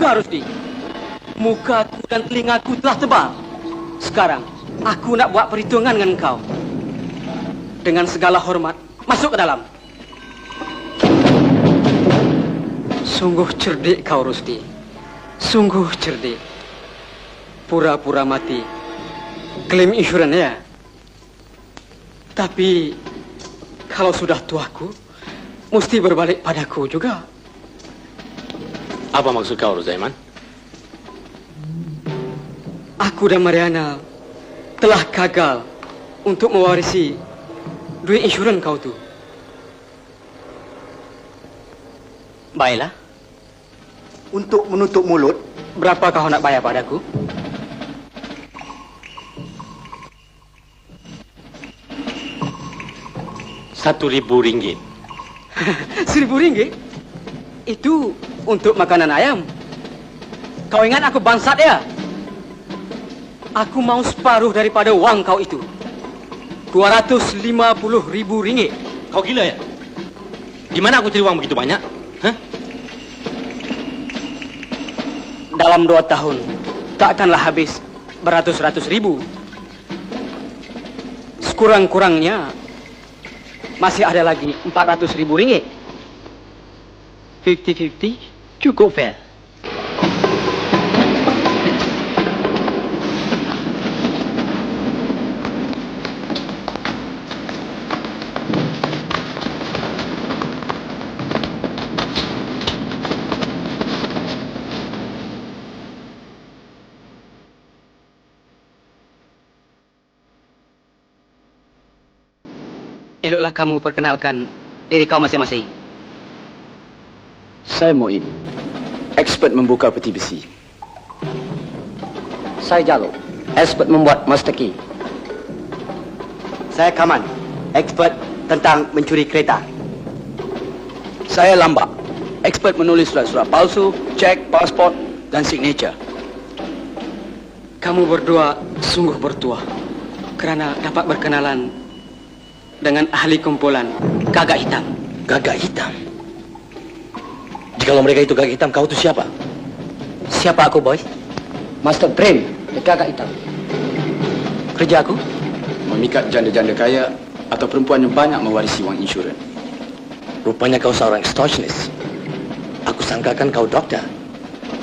Muka, Rusdi. Mukaku dan telingaku telah tebal. Sekarang, aku nak buat perhitungan dengan kau. Dengan segala hormat, masuk ke dalam. Sungguh cerdik kau, Rusdi. Sungguh cerdik. Pura-pura mati. Klaim insurans ya. Tapi, kalau sudah tuaku, mesti berbalik padaku juga. Apa maksud kau, Rozaiman? Aku dan Mariana telah gagal untuk mewarisi duit insurans kau tu. Baiklah. Untuk menutup mulut, berapa kau nak bayar padaku? RM1,000. RM1,000? Itu untuk makanan ayam. Kau ingat aku bangsat ya? Aku mau separuh daripada wang kau itu. RM250,000. Kau gila ya? Di mana aku cari uang begitu banyak? Hah? Dalam 2 tahun, takkanlah habis beratus-ratus ribu. Sekurang-kurangnya, masih ada lagi RM400,000. 50-50, cukup fair. Eloklah kamu perkenalkan diri kau masing-masing. saya Muin, expert membuka peti besi. Saya Jalo, expert membuat masteki. Saya Kaman, expert tentang mencuri kereta. Saya Lambak, expert menulis surat-surat palsu, cek, pasport dan signature. Kamu berdua sungguh bertuah kerana dapat berkenalan dengan ahli kumpulan Gagak Hitam. Gagak hitam? Jikalau mereka itu gagak hitam, kau itu siapa? Siapa aku, boy? Master Brain, Gagak Hitam. Kerja aku? Memikat janda-janda kaya atau perempuan yang banyak mewarisi wang insurans. Rupanya kau seorang extortionist. Aku sangkakan kau dokter.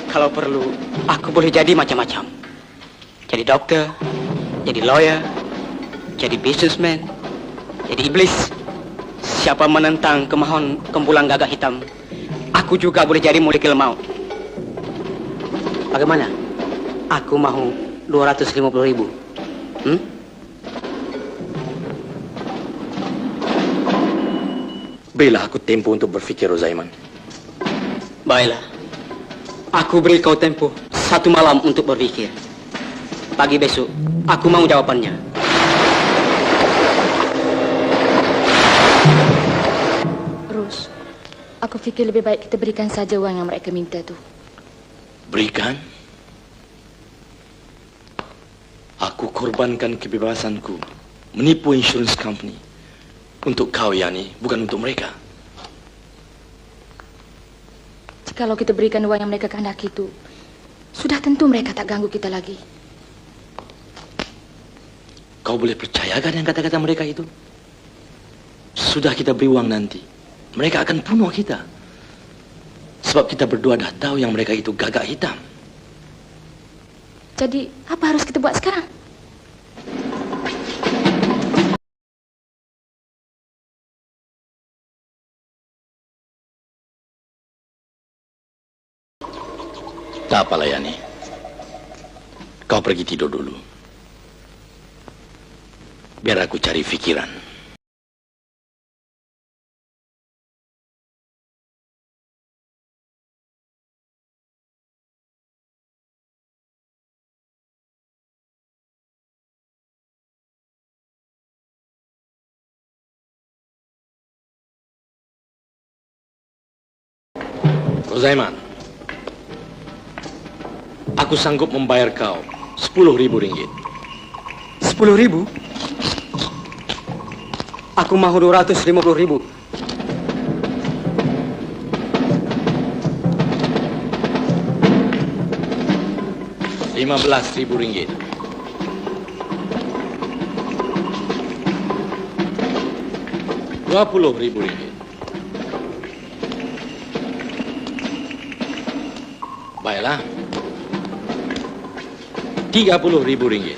Kalau perlu, aku boleh jadi macam-macam. Jadi dokter, jadi lawyer, jadi businessman, jadi iblis. Siapa menentang kemahuan kumpulan Gagak Hitam, aku juga boleh jadi molekul maut. Bagaimana? Aku mahu 250,000. Berilah aku tempo untuk berfikir, Rozaiman. Baiklah. Aku beri kau tempo 1 malam untuk berfikir. Pagi besok, aku mau jawabannya. Ros, aku fikir lebih baik kita berikan saja wang yang mereka minta tu. Berikan? Aku korbankan kebebasanku menipu insurance company. Untuk kau, Yani, bukan untuk mereka. Jikalau kita berikan wang yang mereka kehendaki itu, sudah tentu mereka tak ganggu kita lagi. Kau boleh percayakan yang kata-kata mereka itu? Sudah kita beri uang nanti, mereka akan bunuh kita. Sebab kita berdua dah tahu yang mereka itu gagak hitam. Jadi, apa harus kita buat sekarang? Tak apalah, Yani. Kau pergi tidur dulu. Biar aku cari fikiran. Rozaiman, aku sanggup membayar kau RM10,000. 10,000? Aku mahu 250,000. RM15,000. RM20,000. Baiklah. RM30,000.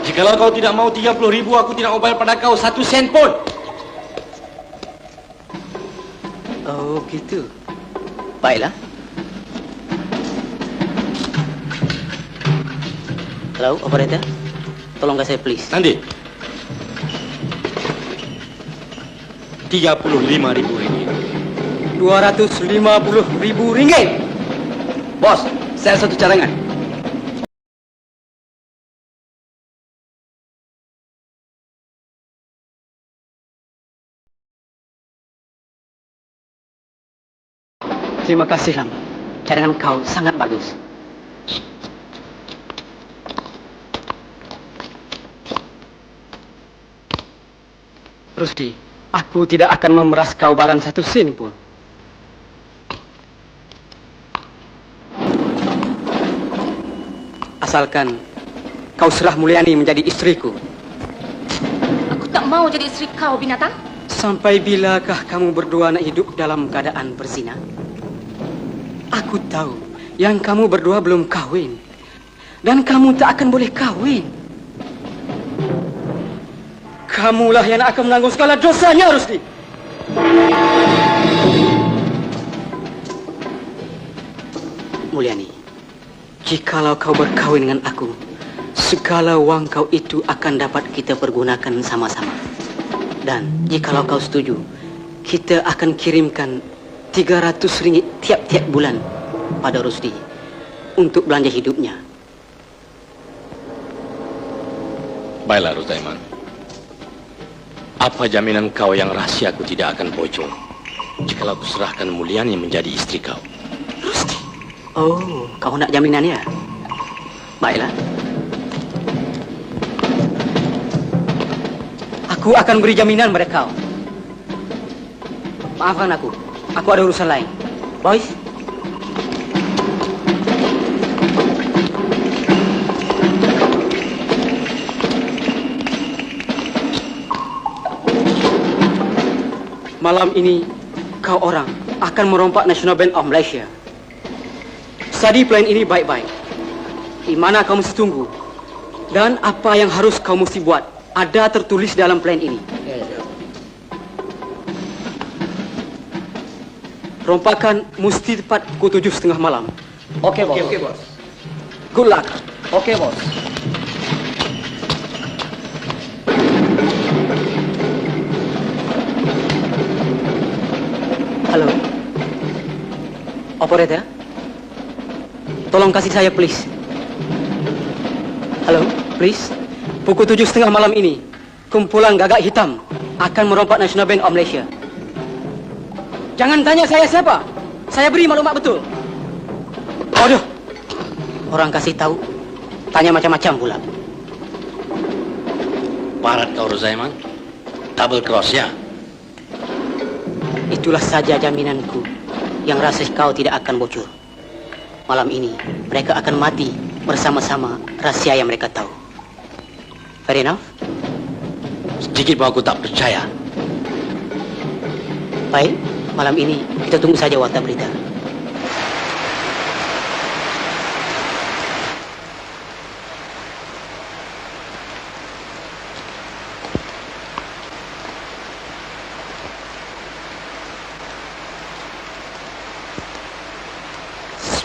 Jikalau kau tidak mau 30,000, aku tidak mau bayar pada kau 1 sen pun. Oh, gitu. Baiklah. Hello, operator. Tolong saya, please. Nanti. RM35,000. RM250,000. Bos, saya satu cadangan. Terima kasih, Lam. Cadangan kau sangat bagus. Rusdi, aku tidak akan memeras kau barang 1 sen pun. Asalkan kau serah Mulyani menjadi istriku. Aku tak mau jadi istri kau, binatang. Sampai bilakah kamu berdua nak hidup dalam keadaan berzina? Aku tahu yang kamu berdua belum kahwin. Dan kamu tak akan boleh kahwin. Kamulah yang akan menanggung segala dosanya, Rusdi. Mulyani, jikalau kau berkahwin dengan aku, segala wang kau itu akan dapat kita pergunakan sama-sama. Dan jikalau kau setuju, kita akan kirimkan RM300 tiap-tiap bulan pada Rusdi untuk belanja hidupnya. Baiklah, Ruzaiman. Apa jaminan kau yang rahasiaku tidak akan bocor jikalau aku serahkan Mulyani menjadi istri kau? Rusdi? Oh, kau nak jaminannya? Baiklah. Aku akan beri jaminan pada kau. Maafkan aku ada urusan lain. Boys? Malam ini, kau orang akan merompak National Bank of Malaysia. Study plan ini baik-baik. Di mana kau mesti tunggu. Dan apa yang harus kau mesti buat, ada tertulis dalam plan ini. Rompakan mesti tepat pukul 7:30 malam. Okey, bos. Okey, bos. Good luck. Okey, bos. Halo. Operator. Tolong kasih saya, please. Halo, please. Pukul 7:30 malam ini, kumpulan gagak hitam akan merompak National Bank of Malaysia. Jangan tanya saya siapa. Saya beri maklumat betul. Aduh. Orang kasih tahu, tanya macam-macam pula. Parat kau, Ruzaiman. Double cross, ya? Itulah saja jaminanku yang rasa kau tidak akan bocor. Malam ini, mereka akan mati bersama-sama rahsia yang mereka tahu. Fair enough? Sedikit pun aku tak percaya. Baik, malam ini kita tunggu saja warta berita.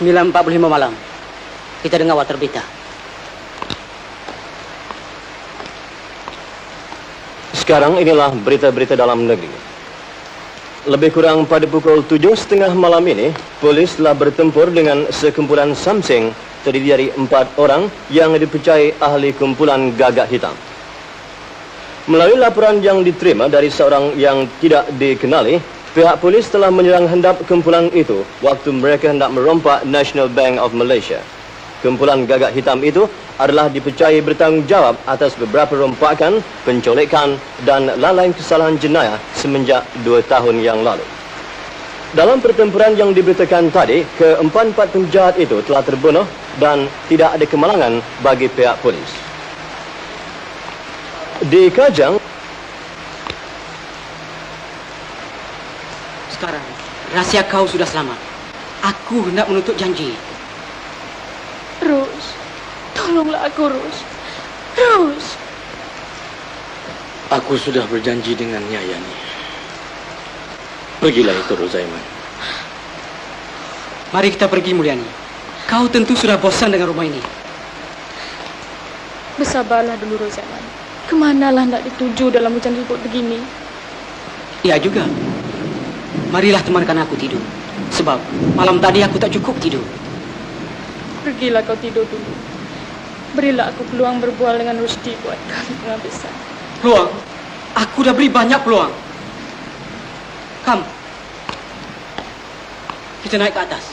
Sembilan 45 malam, kita dengar warta berita. Sekarang inilah berita-berita dalam negeri. Lebih kurang pada pukul 7:30 malam ini, polis telah bertempur dengan sekumpulan samseng terdiri dari 4 orang yang dipercayai ahli kumpulan gagak hitam. Melalui laporan yang diterima dari seorang yang tidak dikenali, pihak polis telah menyerang hendap kumpulan itu waktu mereka hendak merompak National Bank of Malaysia. Kumpulan gagak hitam itu adalah dipercayai bertanggungjawab atas beberapa rompakan, pencolekan dan lain-lain kesalahan jenayah semenjak 2 tahun yang lalu. Dalam pertempuran yang diberitakan tadi, keempat-empat penjahat itu telah terbunuh dan tidak ada kemalangan bagi pihak polis. Di Kajang, Sekarang, rahsia kau sudah selamat. Aku hendak menutup janji. Rus, tolonglah aku, Rus. Rus. Aku sudah berjanji dengan Nyai Yani. Pergilah itu, Rozaiman. Mari kita pergi, Mulyani. Kau tentu sudah bosan dengan rumah ini. Bersabarlah dulu, Rozaiman. Kemanalah nak dituju dalam hujan ribut begini? Ya juga. Marilah temankan aku tidur. Sebab malam tadi aku tak cukup tidur. Pergilah kau tidur dulu. Berilah aku peluang berbual dengan Rusdi buat kami penghabisan. Peluang? Aku dah beri banyak peluang. Come. Kita naik ke atas.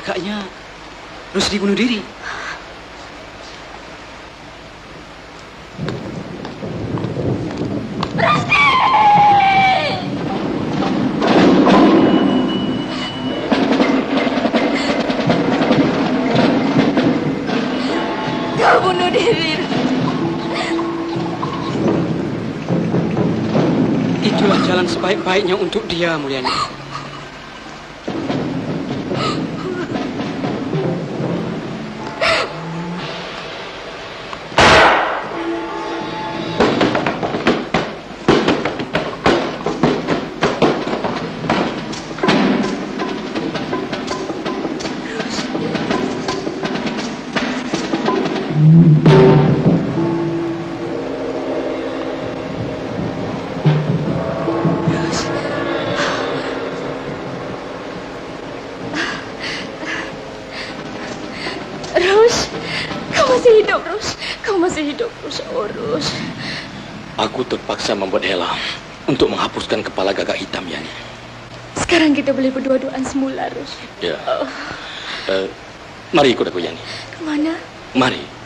Agaknya Rusdi bunuh diri. Kau bunuh diri. Itulah jalan sebaik-baiknya untuk dia, Mulyani. Rus, kau masih hidup, Rus. Kau masih hidup, Rus. Oh, Rus. Aku terpaksa membuat helah untuk menghapuskan kepala gagak hitam Yani. Sekarang kita boleh berdua-duaan semula, Rus. Ya. Mari ikut aku Yani. Kemana? Mari.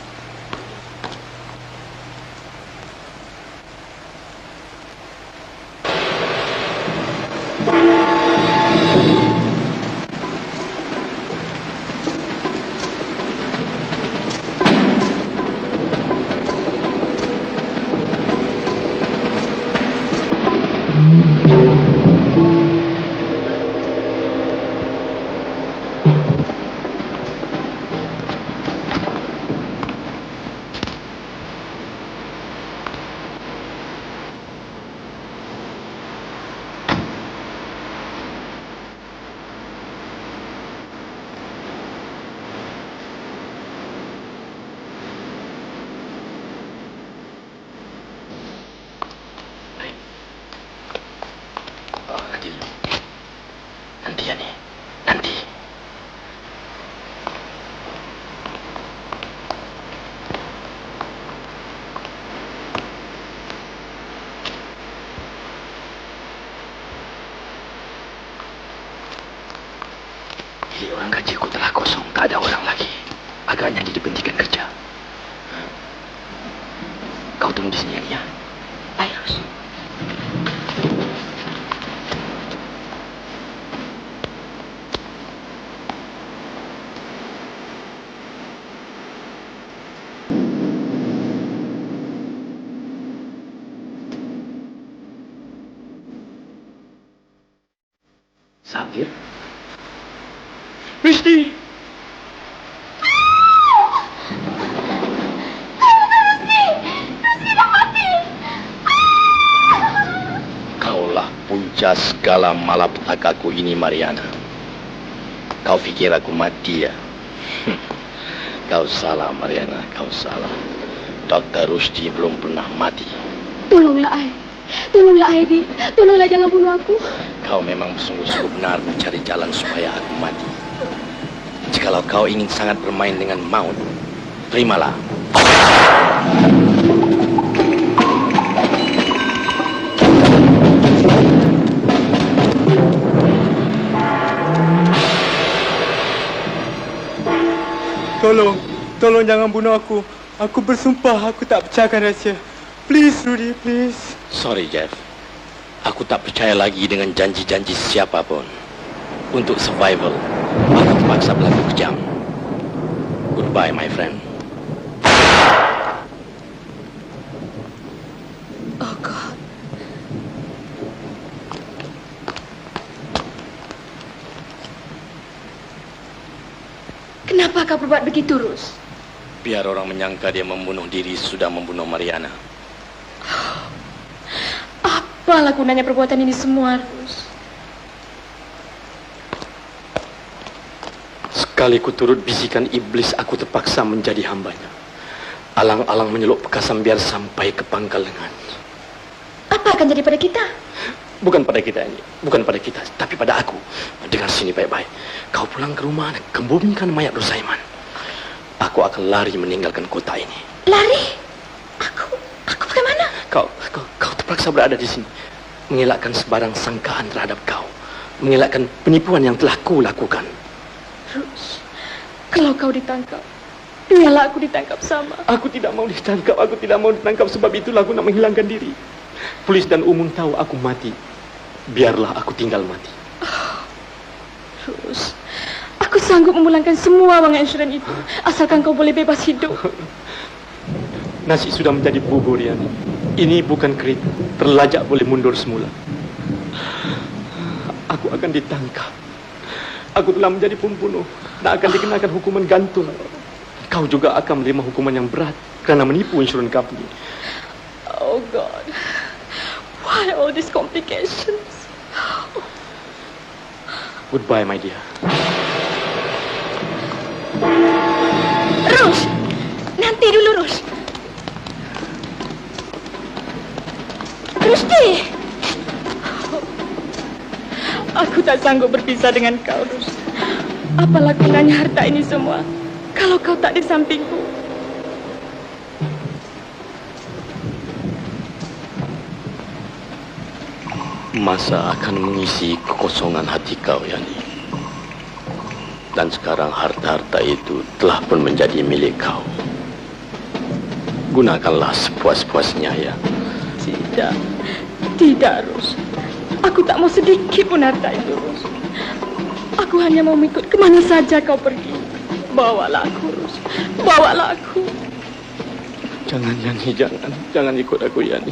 Nanti Yani, nanti. Ini orang gajiku telah kosong, tak ada orang lagi. Agaknya diberhentikan kerja. Kau tunggu di sini Yani, ya. Baik, Rus. Safir? Rusdi! Kaulah punca segala malapetakaku ini, Mariana. Kau pikir aku mati ya? Kau salah, Mariana, kau salah. Dr. Rusdi belum pernah mati. Tolonglah, Ai. Tolonglah, Aidi. Tolonglah, jangan bunuh aku. Kau memang sungguh-sungguh benar mencari jalan supaya aku mati. Jikalau kau ingin sangat bermain dengan maut, terimalah. Tolong jangan bunuh aku. Aku bersumpah aku tak percayakan rahsia. Please, Rudy, please. Sorry, Jeff. Aku tak percaya lagi dengan janji-janji siapapun. Untuk survival, aku terpaksa berlaku kejam. Goodbye, my friend. Oh, God. Kenapa kau berbuat begitu, Rus? Biar orang menyangka dia membunuh diri sudah membunuh Mariana. Apalah gunanya perbuatan ini semua, Rus? Sekali ku turut bisikan iblis, aku terpaksa menjadi hambanya. Alang-alang menyeluk Pekasam biar sampai ke pangkal lengan. Apa akan jadi pada kita? Bukan pada kita ini, bukan pada kita, tapi pada aku. Dengar sini baik-baik. Kau pulang ke rumah dan kebumikan mayat Rusaiman. Aku akan lari meninggalkan kota ini. Lari? Aku bagaimana? Kau terpaksa berada di sini, mengelakkan sebarang sangkaan terhadap kau, mengelakkan penipuan yang telah ku lakukan. Rus, kalau kau ditangkap, biarlah aku ditangkap sama. Aku tidak mau ditangkap, sebab itulah aku nak menghilangkan diri. Polis dan umum tahu aku mati, biarlah aku tinggal mati. Rus, aku sanggup memulangkan semua wang insuran itu, asalkan kau boleh bebas hidup. Nasi sudah menjadi bubur, Yani. Ini bukan kereta, terlajak boleh mundur semula. Aku akan ditangkap. Aku telah menjadi pembunuh dan akan dikenakan hukuman gantung. Kau juga akan menerima hukuman yang berat kerana menipu insurans company. Oh God, why all these complications? Goodbye, my dear. Rus, nanti dulu, Rus. Rusdi, aku tak sanggup berpisah dengan kau, Rus. Apalah gunanya harta ini semua kalau kau tak di sampingku? Masa akan mengisi kekosongan hati kau, Yani. Dan sekarang harta-harta itu telah pun menjadi milik kau. Gunakanlah sepuas-puasnya, ya. Tidak, Rus. Aku tak mau sedikit pun harta itu, Rus. Aku hanya mau ikut kemana saja kau pergi. Bawalah aku, Rus. Bawalah aku. Jangan, Yani, jangan ikut aku, Yani.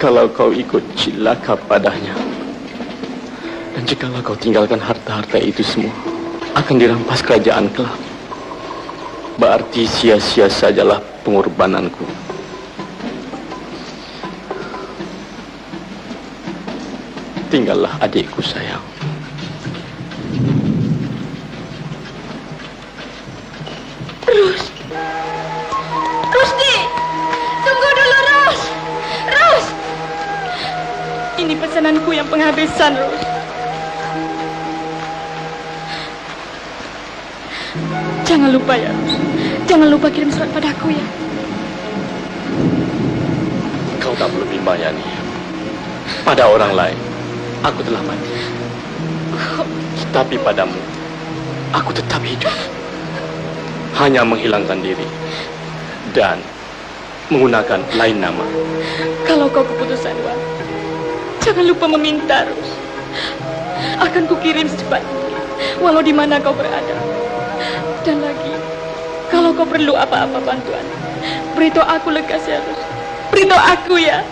Kalau kau ikut, cilaka padanya. Dan jikalau kau tinggalkan harta-harta itu semua, akan dirampas kerajaan kelak. Berarti sia-sia sajalah pengorbananku. Tinggallah adikku, sayang. Rus. Rusdi, tunggu dulu, Rus. Rus. Ini pesananku yang penghabisan, Rus. Jangan lupa ya, Rus. Jangan lupa kirim surat padaku ya. Kau tak perlu bimbang, Yani. Pada orang lain, aku telah mati. Tapi padamu, aku tetap hidup. Hanya menghilangkan diri dan menggunakan lain nama. Kalau kau keputusan, Wan, jangan lupa meminta, Rus. Akan kukirim secepat mungkin, walau di mana kau berada. Dan lagi, kalau kau perlu apa-apa bantuan, beritahu aku, lekas ya, Rus. Beritahu aku ya.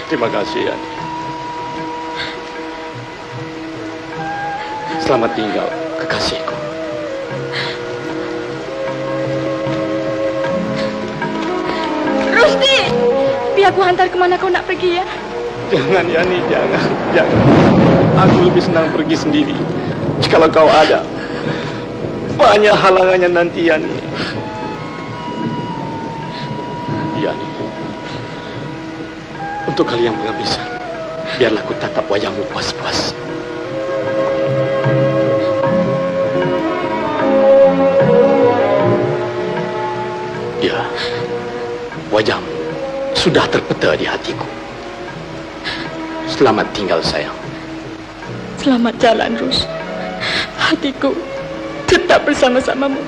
Terima kasih, Yani. Selamat tinggal, kekasihku. Rusdi, Biar aku hantar kemana kau nak pergi ya. Jangan, Yani, jangan. Aku lebih senang pergi sendiri. Jikalau kau ada, banyak halangannya nanti, Yani. Yani, untuk kalian penghabisan, biarlah aku tatap wajahmu puas-puas. Ya, wajahmu sudah terpeta di hatiku. Selamat tinggal, sayang. Selamat jalan, Rus. Hatiku tetap bersama-samamu.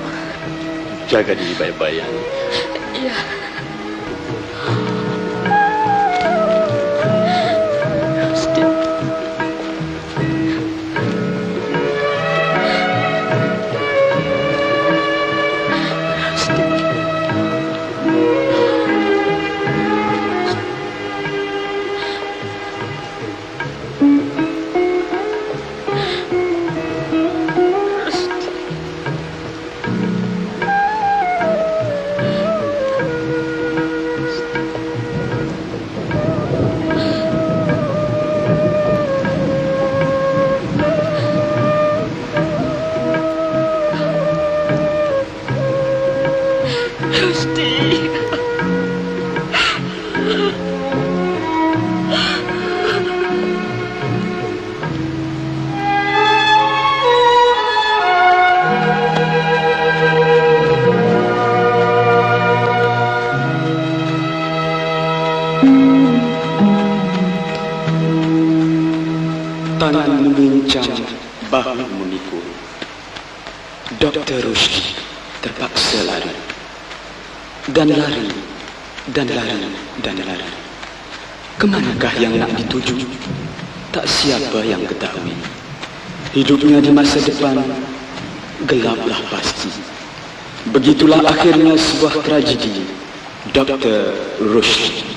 Jaga diri baik-baik, Yani. Iya. Tangan menguncang, bahu memikul. Dr. Rushdie terpaksa lari. Dan lari, dan lari, dan lari. Kemanakah yang nak dituju? Tak siapa yang ketahui. Hidupnya di masa depan gelaplah pasti. Begitulah akhirnya sebuah tragedi Dr. Rushdie.